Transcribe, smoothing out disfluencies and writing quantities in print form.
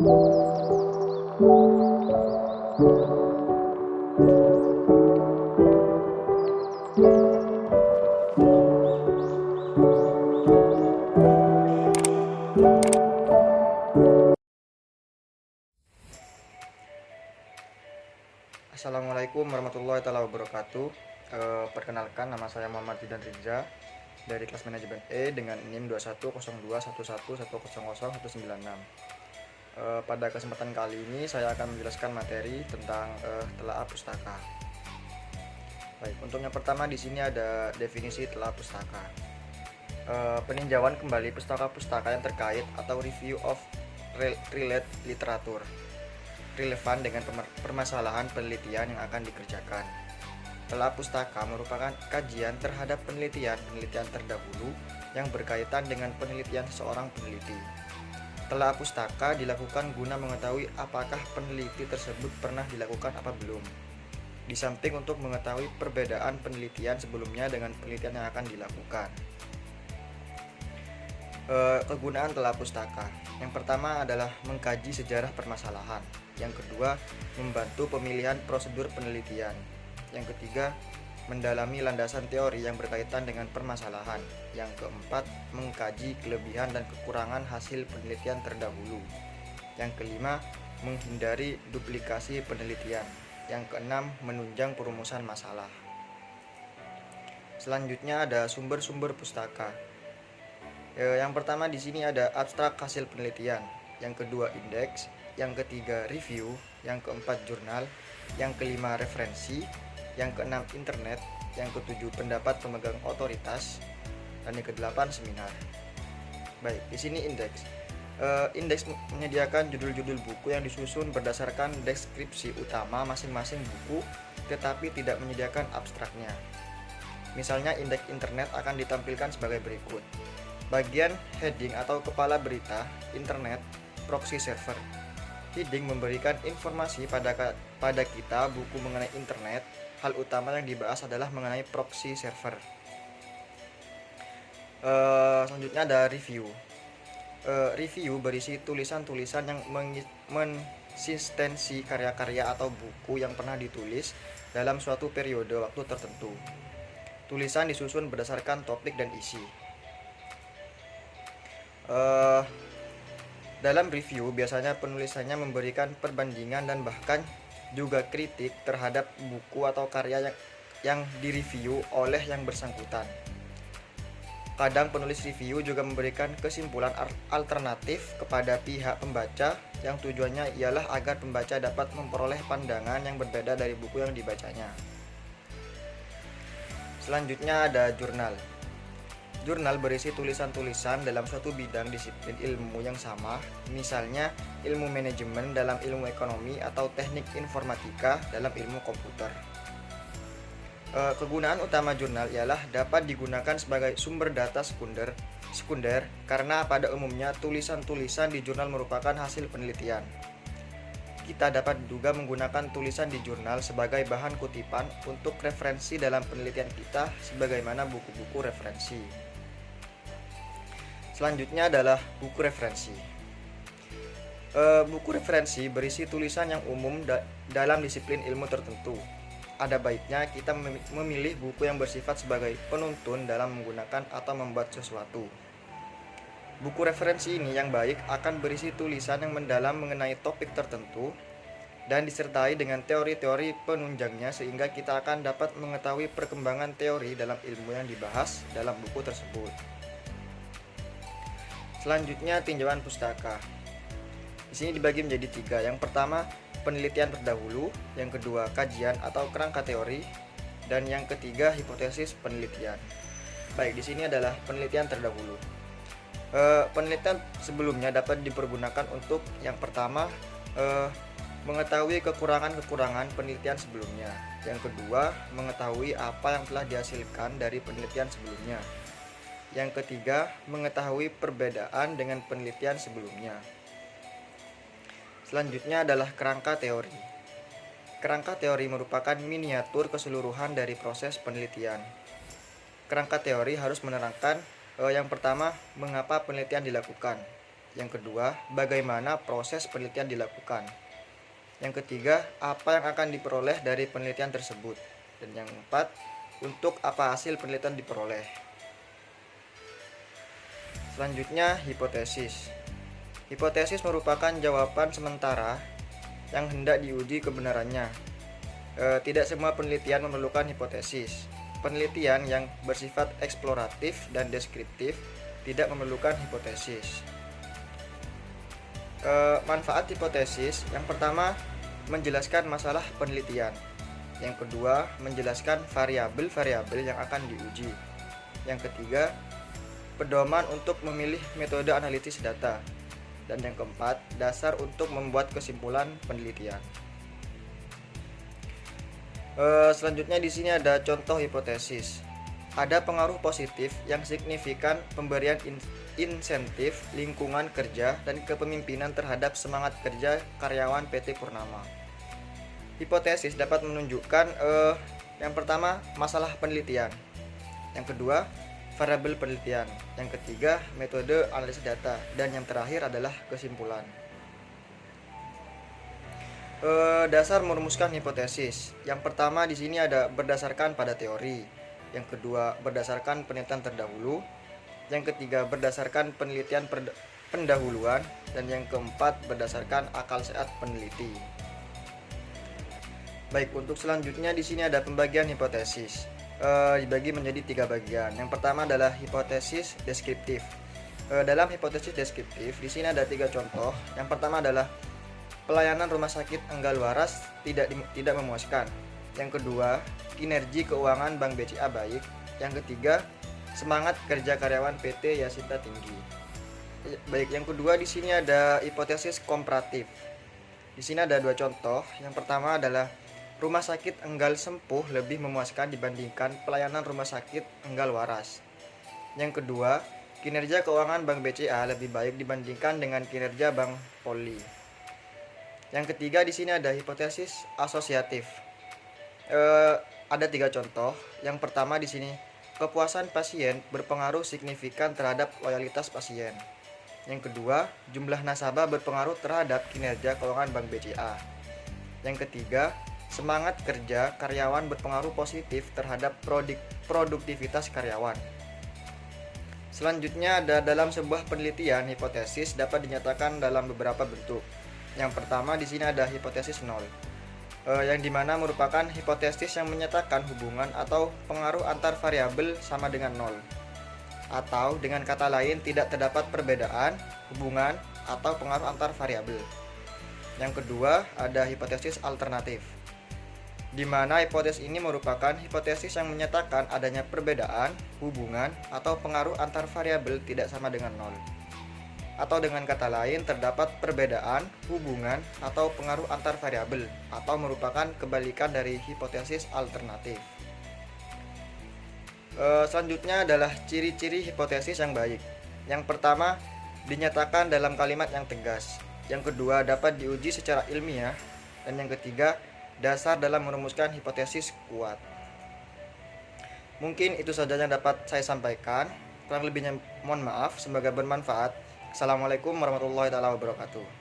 Assalamualaikum warahmatullahi wabarakatuh. Perkenalkan, nama saya Muhammad Zidan Riza dari kelas manajemen E dengan NIM 21021111001096. Pada kesempatan kali ini saya akan menjelaskan materi tentang telaah pustaka. Baik, untuk yang pertama di sini ada definisi telaah pustaka. Peninjauan kembali pustaka-pustaka yang terkait atau review of related literatur relevan dengan permasalahan penelitian yang akan dikerjakan. Telaah pustaka merupakan kajian terhadap penelitian terdahulu yang berkaitan dengan penelitian seorang peneliti. Telaah pustaka dilakukan guna mengetahui apakah peneliti tersebut pernah dilakukan apa belum. Di samping untuk mengetahui perbedaan penelitian sebelumnya dengan penelitian yang akan dilakukan. Kegunaan telaah pustaka. Yang pertama adalah mengkaji sejarah permasalahan. Yang kedua, membantu pemilihan prosedur penelitian. Yang ketiga, mendalami landasan teori yang berkaitan dengan permasalahan. Yang keempat, mengkaji kelebihan dan kekurangan hasil penelitian terdahulu. Yang kelima, menghindari duplikasi penelitian. Yang keenam, menunjang perumusan masalah. Selanjutnya ada sumber-sumber pustaka. Yang pertama di sini ada abstrak hasil penelitian, yang kedua indeks, yang ketiga review, yang keempat jurnal, yang kelima referensi, yang keenam internet, yang ketujuh pendapat pemegang otoritas, dan yang kedelapan seminar. Baik, di sini indeks. Indeks menyediakan judul-judul buku yang disusun berdasarkan deskripsi utama masing-masing buku, tetapi tidak menyediakan abstraknya. Misalnya indeks internet akan ditampilkan sebagai berikut. Bagian heading atau kepala berita, internet, proxy server. Heading memberikan informasi pada kita buku mengenai internet. Hal utama yang dibahas adalah mengenai proxy server. Selanjutnya ada review. Review berisi tulisan-tulisan yang mensistensi karya-karya atau buku yang pernah ditulis dalam suatu periode waktu tertentu. Tulisan disusun berdasarkan topik dan isi. Dalam review biasanya penulisannya memberikan perbandingan dan bahkan juga kritik terhadap buku atau karya yang direview oleh yang bersangkutan. Kadang penulis review juga memberikan kesimpulan alternatif kepada pihak pembaca yang tujuannya ialah agar pembaca dapat memperoleh pandangan yang berbeda dari buku yang dibacanya. Selanjutnya ada jurnal. Jurnal berisi tulisan-tulisan dalam suatu bidang disiplin ilmu yang sama, misalnya ilmu manajemen dalam ilmu ekonomi atau teknik informatika dalam ilmu komputer. Kegunaan utama jurnal ialah dapat digunakan sebagai sumber data sekunder karena pada umumnya tulisan-tulisan di jurnal merupakan hasil penelitian. Kita dapat juga menggunakan tulisan di jurnal sebagai bahan kutipan untuk referensi dalam penelitian kita sebagaimana buku-buku referensi. Selanjutnya adalah buku referensi. Buku referensi berisi tulisan yang umum dalam disiplin ilmu tertentu. Ada baiknya kita memilih buku yang bersifat sebagai penuntun dalam menggunakan atau membuat sesuatu. Buku referensi ini yang baik akan berisi tulisan yang mendalam mengenai topik tertentu dan disertai dengan teori-teori penunjangnya sehingga kita akan dapat mengetahui perkembangan teori dalam ilmu yang dibahas dalam buku tersebut. Selanjutnya tinjauan pustaka. Di sini dibagi menjadi 3. Yang pertama, penelitian terdahulu, yang kedua, kajian atau kerangka teori, dan yang ketiga, hipotesis penelitian. Baik, di sini adalah penelitian terdahulu. Penelitian sebelumnya dapat dipergunakan untuk yang pertama, mengetahui kekurangan-kekurangan penelitian sebelumnya. Yang kedua, mengetahui apa yang telah dihasilkan dari penelitian sebelumnya. Yang ketiga, mengetahui perbedaan dengan penelitian sebelumnya. Selanjutnya adalah kerangka teori. Kerangka teori merupakan miniatur keseluruhan dari proses penelitian. Kerangka teori harus menerangkan yang pertama, mengapa penelitian dilakukan. Yang kedua, bagaimana proses penelitian dilakukan. Yang ketiga, apa yang akan diperoleh dari penelitian tersebut. Dan yang keempat, untuk apa hasil penelitian diperoleh. Selanjutnya, hipotesis. Hipotesis merupakan jawaban sementara yang hendak diuji kebenarannya. Tidak semua penelitian memerlukan hipotesis. Penelitian yang bersifat eksploratif dan deskriptif tidak memerlukan hipotesis. Manfaat hipotesis: yang pertama, menjelaskan masalah penelitian. Yang kedua, menjelaskan variabel-variabel yang akan diuji. Yang ketiga, pedoman untuk memilih metode analisis data. Dan yang keempat, dasar untuk membuat kesimpulan penelitian. Selanjutnya di sini ada contoh hipotesis. Ada pengaruh positif yang signifikan pemberian insentif lingkungan kerja dan kepemimpinan terhadap semangat kerja karyawan PT Purnama. Hipotesis dapat menunjukkan yang pertama, masalah penelitian. Yang kedua, variabel penelitian. Yang ketiga, metode analisis data. Dan yang terakhir adalah kesimpulan. Dasar merumuskan hipotesis. Yang pertama di sini ada berdasarkan pada teori. Yang kedua, berdasarkan penelitian terdahulu. Yang ketiga, berdasarkan penelitian pendahuluan. Dan yang keempat, berdasarkan akal sehat peneliti. Baik, untuk selanjutnya di sini ada pembagian hipotesis. Dibagi menjadi 3 bagian. Yang pertama adalah hipotesis deskriptif. Dalam hipotesis deskriptif di sini ada 3 contoh. Yang pertama adalah pelayanan rumah sakit enggal waras tidak memuaskan. Yang kedua, kinerja keuangan Bank BCA baik. Yang ketiga, semangat kerja karyawan PT Yasinta tinggi. Baik, yang kedua di sini ada hipotesis komparatif. Di sini ada 2 contoh. Yang pertama adalah rumah sakit enggal sempuh lebih memuaskan dibandingkan pelayanan rumah sakit enggal waras. Yang kedua, kinerja keuangan Bank BCA lebih baik dibandingkan dengan kinerja Bank Poli. Yang ketiga di sini ada hipotesis asosiatif. Ada 3 contoh. Yang pertama di sini, kepuasan pasien berpengaruh signifikan terhadap loyalitas pasien. Yang kedua, jumlah nasabah berpengaruh terhadap kinerja keuangan Bank BCA. Yang ketiga, semangat kerja karyawan berpengaruh positif terhadap produktivitas karyawan. Selanjutnya ada dalam sebuah penelitian, hipotesis dapat dinyatakan dalam beberapa bentuk. Yang pertama di sini ada hipotesis nol, yang dimana merupakan hipotesis yang menyatakan hubungan atau pengaruh antar variabel sama dengan nol, atau dengan kata lain tidak terdapat perbedaan, hubungan, atau pengaruh antar variabel. Yang kedua ada hipotesis alternatif, di mana hipotesis ini merupakan hipotesis yang menyatakan adanya perbedaan, hubungan, atau pengaruh antar variabel tidak sama dengan nol. Atau dengan kata lain terdapat perbedaan, hubungan, atau pengaruh antar variabel, atau merupakan kebalikan dari hipotesis alternatif. Selanjutnya adalah ciri-ciri hipotesis yang baik. Yang pertama, dinyatakan dalam kalimat yang tegas. Yang kedua, dapat diuji secara ilmiah. Dan yang ketiga, dasar dalam merumuskan hipotesis kuat. Mungkin itu saja yang dapat saya sampaikan. Kurang lebihnya mohon maaf, semoga bermanfaat. Assalamualaikum warahmatullahi wabarakatuh.